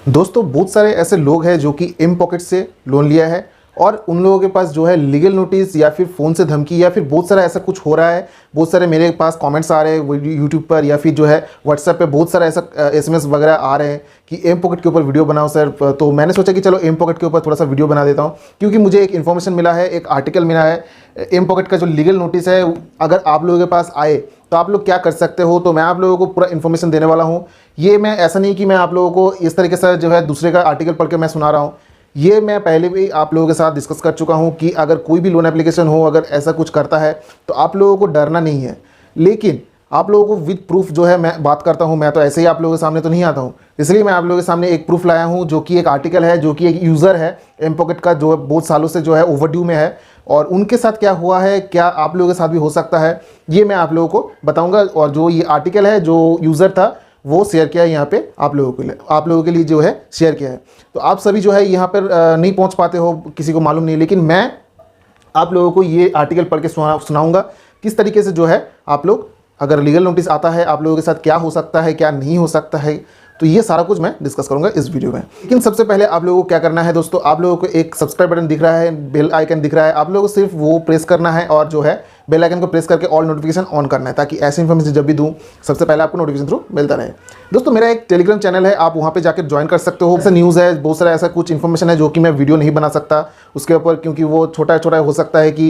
दोस्तों बहुत सारे ऐसे लोग हैं जो कि एम पॉकेट से लोन लिया है और उन लोगों के पास जो है लीगल नोटिस या फिर फ़ोन से धमकी या फिर बहुत सारा ऐसा कुछ हो रहा है। बहुत सारे मेरे पास कमेंट्स आ रहे हैं यूट्यूब पर या फिर जो है व्हाट्सएप पे बहुत सारा ऐसा एसएमएस वगैरह आ रहे हैं कि एम पॉकेट के ऊपर वीडियो बनाओ सर। तो मैंने सोचा कि चलो एम पॉकेट के ऊपर थोड़ा सा वीडियो बना देता हूँ, क्योंकि मुझे एक इन्फॉर्मेशन मिला है, एक आर्टिकल मिला है एम पॉकेट का जो लीगल नोटिस है अगर आप लोगों के पास आए तो आप लोग क्या कर सकते हो। तो मैं आप लोगों को पूरा इन्फॉर्मेशन देने वाला हूँ। ये मैं ऐसा नहीं कि मैं आप लोगों को इस तरीके से जो है दूसरे का आर्टिकल पढ़ के मैं सुना रहा हूँ। ये मैं पहले भी आप लोगों के साथ डिस्कस कर चुका हूँ कि अगर कोई भी लोन एप्लीकेशन हो, अगर ऐसा कुछ करता है तो आप लोगों को डरना नहीं है, लेकिन आप लोगों को विद प्रूफ जो है मैं बात करता हूँ। मैं तो ऐसे ही आप लोगों के सामने तो नहीं आता हूँ, इसलिए मैं आप लोगों के सामने एक प्रूफ लाया हूँ जो कि एक आर्टिकल है, जो कि एक यूज़र है एम पॉकेट का जो बहुत सालों से जो है ओवरड्यू में है, और उनके साथ क्या हुआ है, क्या आप लोगों के साथ भी हो सकता है, ये मैं आप लोगों को बताऊँगा। और जो ये आर्टिकल है जो यूज़र था वो शेयर किया है यहाँ पे आप लोगों के लिए जो है शेयर किया है। तो आप सभी जो है यहाँ पर नहीं पहुँच पाते हो, किसी को मालूम नहीं, लेकिन मैं आप लोगों को ये आर्टिकल पढ़ के सुनाऊंगा किस तरीके से जो है आप लोग, अगर लीगल नोटिस आता है आप लोगों के साथ क्या हो सकता है, क्या नहीं हो सकता है। तो ये सारा कुछ मैं डिस्कस करूंगा इस वीडियो में। लेकिन सबसे पहले आप लोगों को क्या करना है दोस्तों, आप लोगों को एक सब्सक्राइब बटन दिख रहा है, बेल आइकन दिख रहा है, आप लोगों को सिर्फ वो प्रेस करना है और जो है बेल आइकन को प्रेस करके ऑल नोटिफिकेशन ऑन करना है, ताकि ऐसी इन्फॉर्मेशन जब भी दूँ सबसे पहले आपको नोटिफिकेशन थ्रू मिलता रहे। दोस्तों मेरा एक टेलीग्राम चैनल है, आप वहाँ पे जाकर ज्वाइन कर सकते हो। ऐसा न्यूज़ है, बहुत सारा ऐसा कुछ इन्फॉर्मेशन है जो कि मैं वीडियो नहीं बना सकता उसके ऊपर, क्योंकि वो छोटा छोटा हो सकता है कि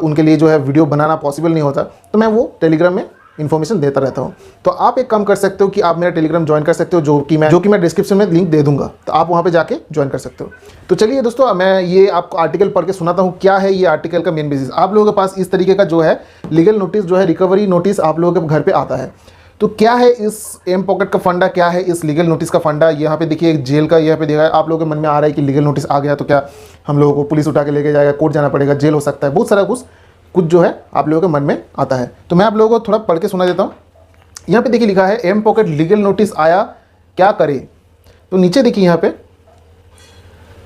उनके लिए जो है वीडियो बनाना पॉसिबल नहीं होता, तो मैं वो टेलीग्राम में इन्फॉर्मेशन देता रहता हूँ। तो आप एक काम कर सकते हो कि आप मेरा टेलीग्राम ज्वाइन कर सकते हो, जो कि मैं डिस्क्रिप्शन में लिंक दे दूंगा, तो आप वहाँ पे जाके ज्वाइन कर सकते हो। तो चलिए दोस्तों, मैं ये आपको आर्टिकल पढ़ के सुनाता हूँ क्या है ये आर्टिकल का मेन बेसिस। आप लोगों के पास इस तरीके का जो है लीगल नोटिस जो है, रिकवरी नोटिस आप लोगों के घर पर आता है। तो क्या है इस एम पॉकेट का फंडा, क्या है इस लीगल नोटिस का फंडा। यहाँ पे देखिए एक जेल का यहाँ पे देखा है। आप लोगों के मन में आ रहा है कि लीगल नोटिस आ गया तो क्या हम लोगों को पुलिस उठा के लेके जाएगा, कोर्ट जाना पड़ेगा, जेल हो सकता है, बहुत सारा कुछ जो है आप लोगों के मन में आता है। तो मैं आप लोगों को थोड़ा पढ़ के सुना देता हूँ। यहाँ पे देखिए लिखा है एम पॉकेट लीगल नोटिस आया क्या करे। तो नीचे देखिए यहाँ पे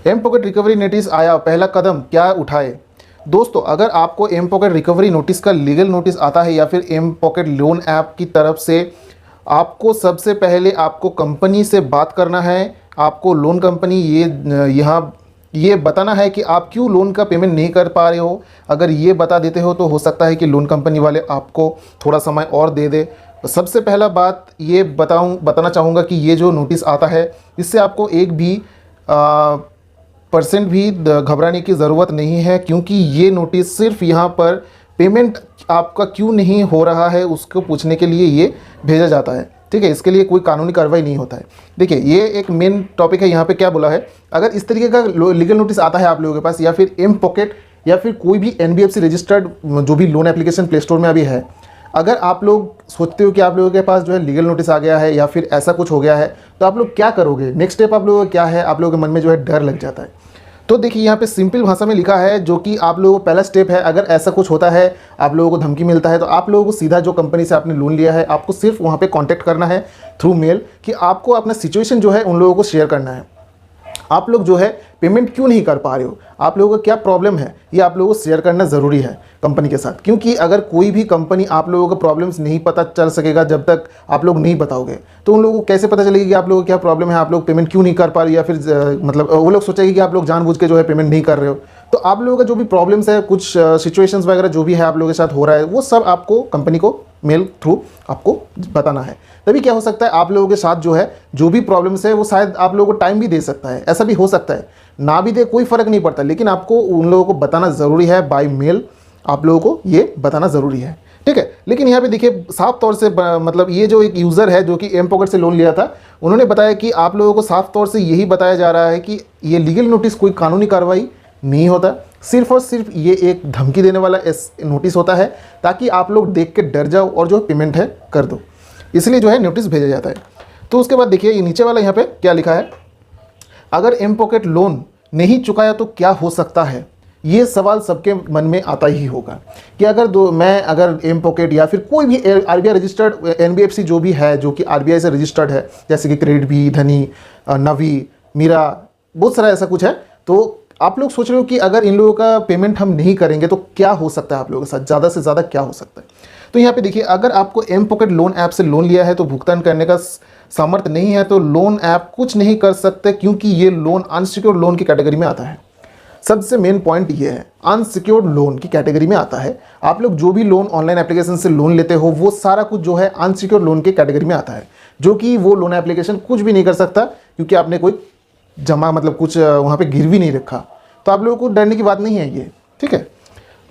एम पॉकेट रिकवरी नोटिस आया, पहला कदम क्या उठाए। दोस्तों अगर आपको एम पॉकेट रिकवरी नोटिस का लीगल नोटिस आता है या फिर एम पॉकेट लोन ऐप की तरफ से, आपको सबसे पहले आपको कंपनी से बात करना है। आपको लोन कंपनी ये बताना है कि आप क्यों लोन का पेमेंट नहीं कर पा रहे हो। अगर ये बता देते हो तो हो सकता है कि लोन कंपनी वाले आपको थोड़ा समय और दे दे। तो सबसे पहला बात ये बताना चाहूँगा कि ये जो नोटिस आता है इससे आपको एक भी % भी घबराने की ज़रूरत नहीं है, क्योंकि ये नोटिस सिर्फ यहाँ पर पेमेंट आपका क्यों नहीं हो रहा है उसको पूछने के लिए ये भेजा जाता है। ठीक है, इसके लिए कोई कानूनी कार्रवाई नहीं होता है। देखिए ये एक मेन टॉपिक है। यहाँ पे क्या बोला है, अगर इस तरीके का लीगल नोटिस आता है आप लोगों के पास, या फिर एम पॉकेट या फिर कोई भी NBFC रजिस्टर्ड जो भी लोन एप्लीकेशन प्ले स्टोर में अभी है, अगर आप लोग सोचते हो कि आप लोगों के पास जो है लीगल नोटिस आ गया है या फिर ऐसा कुछ हो गया है, तो आप लोग क्या करोगे, नेक्स्ट स्टेप आप लोगों का क्या है, आप लोगों के मन में जो है डर लग जाता है। तो देखिए यहाँ पे सिंपल भाषा में लिखा है, जो कि आप लोगों को पहला स्टेप है। अगर ऐसा कुछ होता है, आप लोगों को धमकी मिलता है, तो आप लोगों को सीधा जो कंपनी से आपने लोन लिया है आपको सिर्फ वहाँ पे कांटेक्ट करना है थ्रू मेल, कि आपको अपना सिचुएशन जो है उन लोगों को शेयर करना है। आप लोग जो है पेमेंट क्यों नहीं कर पा रहे हो, आप लोगों को क्या प्रॉब्लम है, ये आप लोगों को शेयर करना ज़रूरी है कंपनी के साथ। क्योंकि अगर कोई भी कंपनी आप लोगों को प्रॉब्लम्स नहीं पता चल सकेगा जब तक आप लोग नहीं बताओगे, तो उन लोगों को कैसे पता चलेगी कि आप लोगों को क्या प्रॉब्लम है, आप लोग पेमेंट क्यों नहीं कर पा रहे हो, या फिर मतलब वो लोग सोचेंगे कि आप लोग जानबूझ के जो है पेमेंट नहीं कर रहे हो। तो आप लोगों का जो भी प्रॉब्लम्स है, कुछ सिचुएशंस वगैरह जो भी है आप लोगों के साथ हो रहा है, वो सब आपको कंपनी को मेल थ्रू आपको बताना है। तभी क्या हो सकता है, आप लोगों के साथ जो है जो भी प्रॉब्लम्स है वो शायद आप लोगों को टाइम भी दे सकता है, ऐसा भी हो सकता है, ना भी दे कोई फ़र्क नहीं पड़ता, लेकिन आपको उन लोगों को बताना ज़रूरी है। बाय मेल आप लोगों को ये बताना ज़रूरी है। ठीक है, लेकिन यहाँ पे देखिए साफ तौर से मतलब ये जो एक यूज़र है जो कि एम पॉकेट से लोन लिया था, उन्होंने बताया कि आप लोगों को साफ तौर से यही बताया जा रहा है कि ये लीगल नोटिस कोई कानूनी कार्रवाई नहीं होता, सिर्फ और सिर्फ ये एक धमकी देने वाला नोटिस होता है, ताकि आप लोग देख के डर जाओ और जो पेमेंट है कर दो, इसलिए जो है नोटिस भेजा जाता है। तो उसके बाद देखिए ये नीचे वाला यहाँ पे क्या लिखा है, अगर एम पॉकेट लोन नहीं चुकाया तो क्या हो सकता है। ये सवाल सबके मन में आता ही होगा कि अगर एम पॉकेट या फिर कोई भी RBI रजिस्टर्ड NBFC जो भी है, जो कि RBI से रजिस्टर्ड है, जैसे कि क्रेडिट भी, धनी, नवी, मीरा, बहुत सारा ऐसा कुछ है, तो आप लोग सोच रहे हो कि अगर इन लोगों का पेमेंट हम नहीं करेंगे तो क्या हो सकता है, आप लोगों के साथ ज़्यादा से ज़्यादा क्या हो सकता है। तो यहाँ पे देखिए, अगर आपको एम पॉकेट लोन ऐप से लोन लिया है तो भुगतान करने का सामर्थ्य नहीं है तो लोन ऐप कुछ नहीं कर सकते, क्योंकि ये लोन अनसिक्योर्ड लोन की कैटेगरी में आता है। सबसे मेन पॉइंट ये है, अनसिक्योर्ड लोन की कैटेगरी में आता है। आप लोग जो भी लोन ऑनलाइन एप्लीकेशन से लोन लेते हो वो सारा कुछ जो है अनसिक्योर्ड लोन की कैटेगरी में आता है, जो कि वो लोन एप्लीकेशन कुछ भी नहीं कर सकता, क्योंकि आपने कोई जमा मतलब कुछ वहाँ पे गिरवी नहीं रखा। तो आप लोगों को डरने की बात नहीं है ये, ठीक है।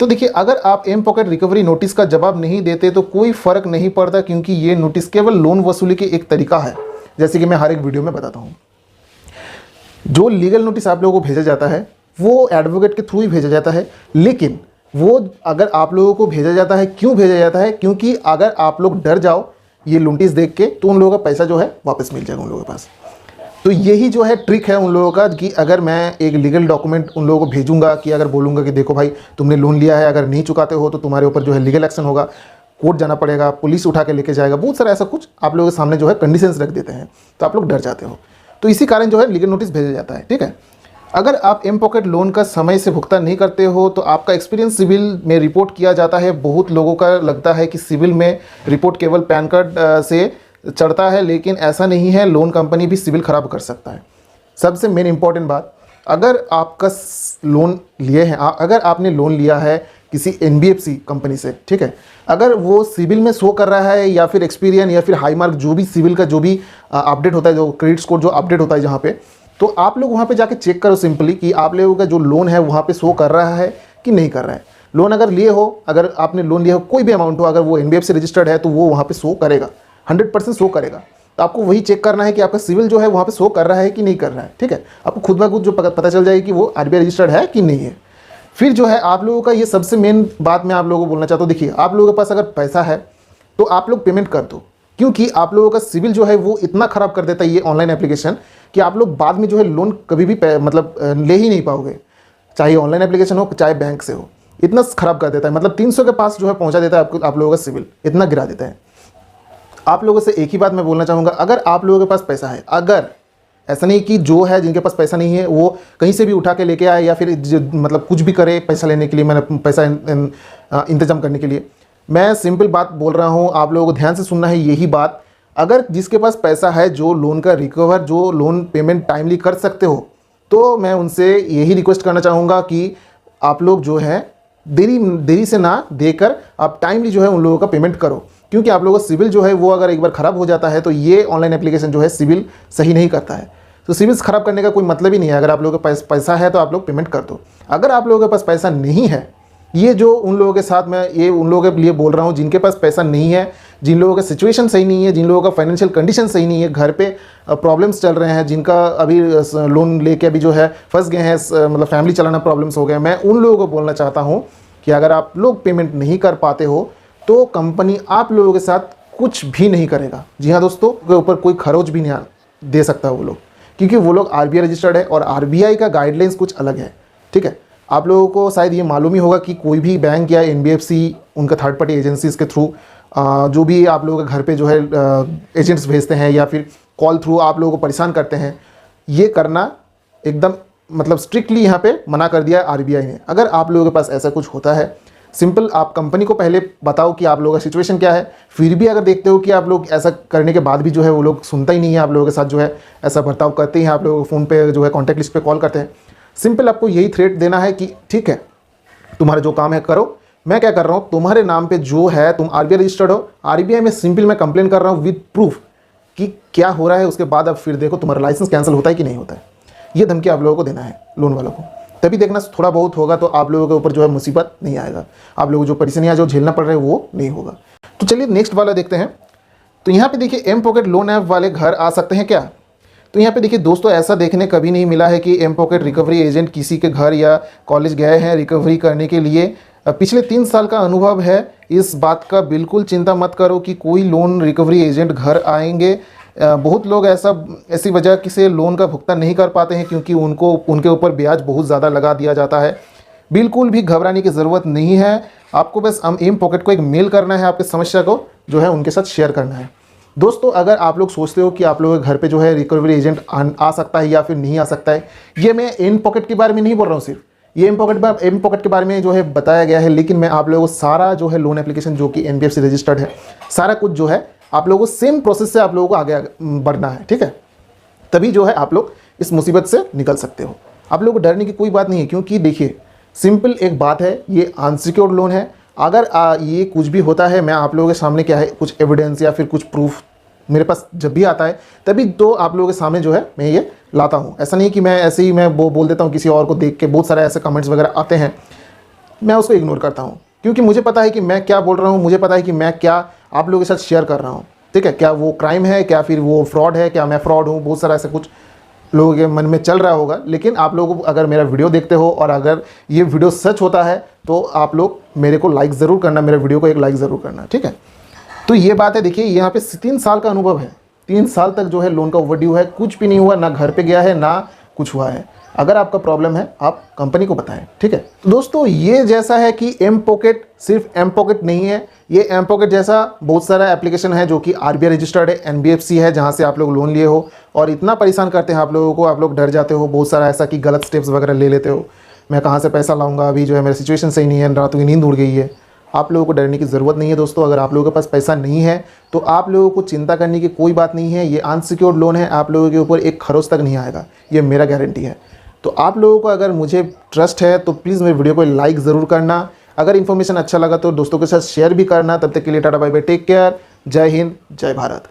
तो देखिए, अगर आप एम पॉकेट रिकवरी नोटिस का जवाब नहीं देते तो कोई फ़र्क नहीं पड़ता, क्योंकि ये नोटिस केवल लोन वसूली के एक तरीका है, जैसे कि मैं हर एक वीडियो में बताता हूँ। जो लीगल नोटिस आप लोगों को भेजा जाता है वो एडवोकेट के थ्रू ही भेजा जाता है, लेकिन वो अगर आप लोगों को भेजा जाता है, क्यों भेजा जाता है, क्योंकि अगर आप लोग डर जाओ ये नोटिस देख के तो उन लोगों का पैसा जो है वापस मिल जाएगा उन लोगों के पास। तो यही जो है ट्रिक है उन लोगों का, कि अगर मैं एक लीगल डॉक्यूमेंट उन लोगों को भेजूंगा, कि अगर बोलूँगा कि देखो भाई तुमने लोन लिया है, अगर नहीं चुकाते हो तो तुम्हारे ऊपर जो है लीगल एक्शन होगा, कोर्ट जाना पड़ेगा, पुलिस उठा के लेके जाएगा, बहुत सारा ऐसा कुछ आप लोगों के सामने जो है कंडीशंस रख देते हैं, तो आप लोग डर जाते हो। तो इसी कारण जो है लीगल नोटिस भेजा जाता है, ठीक है। अगर आप एम पॉकेट लोन का समय से भुगतान नहीं करते हो तो आपका एक्सपीरियंस सिविल में रिपोर्ट किया जाता है। बहुत लोगों का लगता है कि सिविल में रिपोर्ट केवल पैन कार्ड से चढ़ता है, लेकिन ऐसा नहीं है, लोन कंपनी भी सिविल ख़राब कर सकता है। सबसे मेन इंपॉर्टेंट बात, अगर आपका लोन लिए हैं, अगर आपने लोन लिया है किसी NBFC कंपनी से, ठीक है, अगर वो सिविल में शो कर रहा है या फिर एक्सपीरियन या फिर हाई मार्क जो भी सिविल का जो भी अपडेट होता है, जो क्रेडिट स्कोर जो अपडेट होता है जहाँ पे, तो आप लोग वहाँ पे जाके चेक करो सिंपली कि आप लोगों का जो लोन है वहाँ पे शो कर रहा है कि नहीं कर रहा है। लोन अगर लिए हो, अगर आपने लोन लिया हो कोई भी अमाउंट हो, अगर वो NBFC रजिस्टर्ड है तो वो वहाँ पे शो करेगा, 100% शो करेगा। तो आपको वही चेक करना है कि आपका सिविल जो है वहाँ पे शो कर रहा है कि नहीं कर रहा है, ठीक है। आपको खुद ब खुद जो पता चल जाएगी कि वो RBI रजिस्टर्ड है कि नहीं है। फिर जो है आप लोगों का ये सबसे मेन बात मैं आप लोगों को बोलना चाहता हूँ, देखिए आप लोगों के पास अगर पैसा है तो आप लोग पेमेंट कर दो, क्योंकि आप लोगों का सिविल जो है वो इतना ख़राब कर देता है ये ऑनलाइन एप्लीकेशन, कि आप लोग बाद में जो है लोन कभी भी मतलब ले ही नहीं पाओगे, चाहे ऑनलाइन एप्लीकेशन हो चाहे बैंक से हो। इतना ख़राब कर देता है, मतलब 300 के पास जो है पहुंचा देता है आपको, आप लोगों का सिविल इतना गिरा देता है। आप लोगों से एक ही बात मैं बोलना चाहूँगा, अगर आप लोगों के पास पैसा है, अगर ऐसा नहीं कि जो है जिनके पास पैसा नहीं है वो कहीं से भी उठा के लेके आए या फिर मतलब कुछ भी करे पैसा लेने के लिए, मैंने पैसा इंतजाम करने के लिए, मैं सिंपल बात बोल रहा हूँ, आप लोगों को ध्यान से सुनना है यही बात। अगर जिसके पास पैसा है, जो लोन का रिकवर, जो लोन पेमेंट टाइमली कर सकते हो, तो मैं उनसे यही रिक्वेस्ट करना चाहूँगा कि आप लोग जो है देरी से ना देकर आप टाइमली जो है उन लोगों का पेमेंट करो, क्योंकि आप लोगों का सिविल जो है वो अगर एक बार ख़राब हो जाता है तो ये ऑनलाइन एप्लीकेशन जो है सिविल सही नहीं करता है। तो सिविल ख़राब करने का कोई मतलब ही नहीं है। अगर आप लोगों के पास पैसा है तो आप लोग पेमेंट कर दो। अगर आप लोगों के पास पैसा नहीं है, ये जो उन लोगों के साथ मैं ये उन लोगों के लिए बोल रहा हूँ जिनके पास पैसा नहीं है, जिन लोगों का सिचुएशन सही नहीं है, जिन लोगों का फाइनेंशियल कंडीशन सही नहीं है, घर पे प्रॉब्लम्स चल रहे हैं, जिनका अभी लोन लेके अभी जो है फंस गए हैं, मतलब फैमिली चलाना प्रॉब्लम्स हो गए, मैं उन लोगों को बोलना चाहता हूँ कि अगर आप लोग पेमेंट नहीं कर पाते हो तो कंपनी आप लोगों के साथ कुछ भी नहीं करेगा। जी हाँ दोस्तों, के ऊपर कोई खरोच भी नहीं दे सकता वो लोग, क्योंकि वो लोग RBI रजिस्टर्ड है और RBI का गाइडलाइंस कुछ अलग है, ठीक है। आप लोगों को शायद ये मालूम ही होगा कि कोई भी बैंक या NBFC उनका थर्ड पार्टी एजेंसीज के थ्रू जो भी आप लोगों के घर पे जो है एजेंट्स भेजते हैं या फिर कॉल थ्रू आप लोगों को परेशान करते हैं, ये करना एकदम मतलब स्ट्रिक्टली यहाँ पे मना कर दिया है RBI ने। अगर आप लोगों के पास ऐसा कुछ होता है, सिंपल आप कंपनी को पहले बताओ कि आप लोगों का सिचुएशन क्या है। फिर भी अगर देखते हो कि आप लोग ऐसा करने के बाद भी जो है वो लोग सुनता ही नहीं है, आप लोगों के साथ जो है ऐसा बर्ताव करते हैं, आप लोगों को फ़ोन पे जो है कॉन्टैक्ट लिस्ट पे कॉल करते हैं, सिंपल आपको यही थ्रेट देना है कि ठीक है तुम्हारा जो काम है करो, मैं क्या कर रहा हूँ, तुम्हारे नाम पे जो है तुम RBI रजिस्टर्ड हो, RBI में सिंपल मैं कंप्लेन कर रहा हूँ विद प्रूफ कि क्या हो रहा है, उसके बाद अब फिर देखो तुम्हारा लाइसेंस कैंसिल होता है कि नहीं होता है। ये धमकी आप लोगों को देना है लोन वालों को, तभी देखना थोड़ा बहुत होगा तो आप लोगों के ऊपर जो है मुसीबत नहीं आएगा, आप लोगों को जो परेशानियाँ जो झेलना पड़ रहा है वो नहीं होगा। तो चलिए नेक्स्ट वाला देखते हैं। तो यहाँ पे देखिए एम पॉकेट लोन ऐप वाले घर आ सकते हैं क्या। तो यहाँ पे देखिए दोस्तों, ऐसा देखने कभी नहीं मिला है कि एम पॉकेट रिकवरी एजेंट किसी के घर या कॉलेज गए हैं रिकवरी करने के लिए। पिछले 3 साल का अनुभव है, इस बात का बिल्कुल चिंता मत करो कि कोई लोन रिकवरी एजेंट घर आएंगे। बहुत लोग ऐसी वजह से लोन का भुगतान नहीं कर पाते हैं क्योंकि उनके ऊपर ब्याज बहुत ज़्यादा लगा दिया जाता है। बिल्कुल भी घबराने की ज़रूरत नहीं है, आपको बस एम पॉकेट को एक मेल करना है, आपकी समस्या को जो है उनके साथ शेयर करना है। दोस्तों, अगर आप लोग सोचते हो कि आप लोगों के घर पे जो है रिकवरी एजेंट आ सकता है या फिर नहीं आ सकता है, ये मैं एम पॉकेट के बारे में नहीं बोल रहा हूँ, सिर्फ ये एम पॉकेट के बारे में जो है बताया गया है, लेकिन मैं आप लोगों को सारा जो है लोन एप्लीकेशन जो कि NBFC रजिस्टर्ड है, सारा कुछ जो है आप लोगों को सेम प्रोसेस से आप लोगों को आगे बढ़ना है, ठीक है। तभी जो है आप लोग इस मुसीबत से निकल सकते हो। आप लोगों को डरने की कोई बात नहीं है, क्योंकि देखिए सिंपल एक बात है, ये अनसिक्योर्ड लोन है। अगर ये कुछ भी होता है, मैं आप लोगों के सामने क्या है कुछ एविडेंस या फिर कुछ प्रूफ मेरे पास जब भी आता है तभी तो आप लोगों के सामने जो है मैं ये लाता हूँ। ऐसा नहीं कि मैं ऐसे ही मैं वो बोल देता हूँ किसी और को देख के। बहुत सारे ऐसे कमेंट्स वगैरह आते हैं, मैं उसको इग्नोर करता हूँ, क्योंकि मुझे पता है कि मैं क्या बोल रहा हूँ, मुझे पता है कि मैं क्या आप लोगों के साथ शेयर कर रहा हूँ, ठीक है। क्या वो क्राइम है, क्या फिर वो फ्रॉड है, क्या मैं फ्रॉड हूँ, बहुत सारा ऐसा कुछ लोगों के मन में चल रहा होगा। लेकिन आप लोगों को अगर मेरा वीडियो देखते हो और अगर ये वीडियो सच होता है तो आप लोग मेरे को लाइक ज़रूर करना, मेरे वीडियो को एक लाइक ज़रूर करना, ठीक है। तो ये बात है, देखिए यहाँ पे 3 साल का अनुभव है। 3 साल तक जो है लोन का ओवरड्यू है, कुछ भी नहीं हुआ, ना घर पे गया है ना कुछ हुआ है। अगर आपका प्रॉब्लम है आप कंपनी को बताएं, ठीक है। तो दोस्तों ये जैसा है कि एम पॉकेट सिर्फ एम पॉकेट नहीं है, ये एम पॉकेट जैसा बहुत सारा एप्लीकेशन है जो कि आरबीआई रजिस्टर्ड है, एनबीएफसी है, जहां से आप लोग लोन लिए हो और इतना परेशान करते हैं आप लोगों को, आप लोग डर जाते हो बहुत सारा ऐसा कि गलत स्टेप्स वगैरह ले लेते हो। मैं कहाँ से पैसा लाऊंगा, अभी जो है मेरी सिचुएशन सही नहीं है, रातों की नींद उड़ गई है। आप लोगों को डरने की ज़रूरत नहीं है दोस्तों। अगर आप लोगों के पास पैसा नहीं है तो आप लोगों को चिंता करने की कोई बात नहीं है। ये अनसिक्योर्ड लोन है, आप लोगों के ऊपर एक खरोच तक नहीं आएगा, ये मेरा गारंटी है। तो आप लोगों को अगर मुझे ट्रस्ट है तो प्लीज़ मेरे वीडियो को लाइक ज़रूर करना। अगर इन्फॉर्मेशन अच्छा लगा तो दोस्तों के साथ शेयर भी करना। तब तक के लिए tata bye bye, take care, जय हिंद, जय भारत।